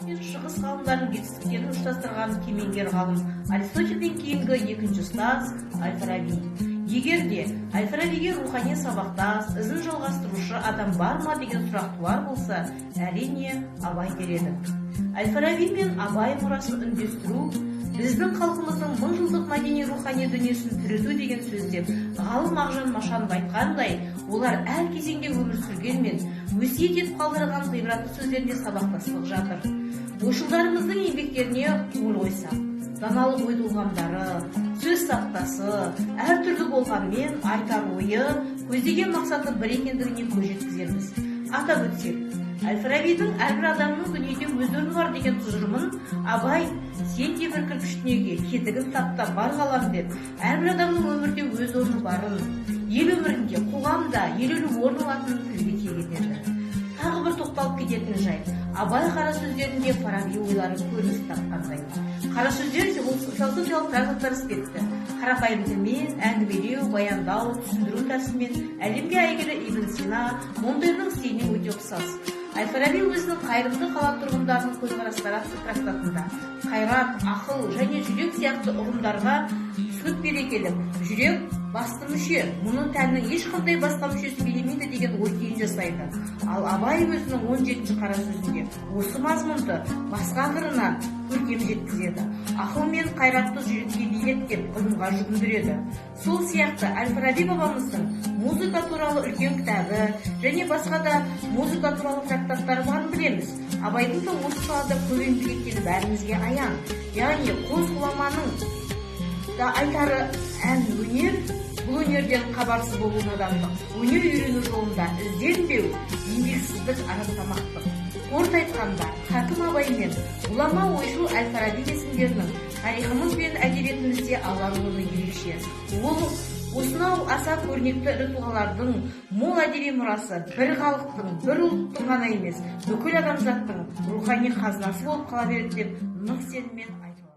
пен шығыс ғалымдарының жетістіктерін ұштастырған кемеңгер ғалым Аристотельден кейінгі екінші ұстаз Әл-Фараби. Егер де Әл-Фарабиге рухани сабақтас, ізін жалғастырушы адам бар ма деген сұрақ туар болса, әрине Абай дер едік. Әл-Фараби мен Абай мұрасын үндестіру, біздің халқымыздың 1000 жылдық мәдени рухани дүниесін тірілту деген сөздеп, ғалым Мағжан Машанов айтқандай, олар әр кезеңде өмір сүргенмен, өсиет етіп қалдырған ғибратты сөздерінде сабақтастық жатыр. Ойшылдарымыздың еңбектеріне көңіл қойсақ, даналық ой толғамдары, сөз саптасы әртүрлі болғанмен айтар ойы, көздеген мақсаты бір екендігіне көз жеткіземіз. Атап өтсек, Әл-Фарабидің әрбір адамның дүниеде өз орны бар деген тұжырымын Абай сен де бір кірпіш дүниеге кетігін тапта бар қалам деп, әрбір адамның өмірде өз орны барын, ел өмірінде, қоғамда елеулі орын алатынын тілге тиек етеді. Тағы бір тоқталып кететін жайт, Абай қара сөздерінде Фараби ойлары көрініс тапқандай. Қара сөздер философиялық трактаттар іспетті. Қарапайым тілмен, әңгімелеу, баяндау, түсіндіру тәсілімен әлемге әйгілі Ибн Сина, Монтеньдің стиліне өте ұқсас. Әл-Фараби өзінің қайырымды қала тұрғындарының көзқарастары атты трактатында қайрат, ақыл және жүрек сияқты ұғымдарға түсінік бере келіп, жүрек басты мүше, мұның тәннің ешқандай басқа мүшесі билемейді деген ой түйін жасайды. Ал Абай өзінің 17-ші қара сөзінде осы мазмұнды басқа қырына көркем жеткізеді. Ақыл мен қайратты жүрекке билет деп ғылымға жүгіндіреді. Сол сияқты Әл-Фараби бабамыздың музыка туралы үлкен кітабы және басқа да музыка туралы трактаттары барын білеміз. Абайдың да осы салада көп еңбек еткені бәрімізге аян. Яғни қос ғұламаның да айтары ән өнер, бұл өнерден хабарсыз болу надандық, өнер үйрену жолында ізденбеу, еңбексіздік арастамақтық. Қорыта айтқанда, хакім Абай мен ғұлама ойшыл Әл-Фараби есімдерінің тарихымыз бен әдебиетімізде алар орны ерекше. Ол осынау аса көрнекті ірі тұлғалардың мол әдеби мұрасы бір халықтың, бір ұлттың ғана емес, бүкіл адамзаттың рухани қазынасы болып қала береді деп нық сеніммен айтылады.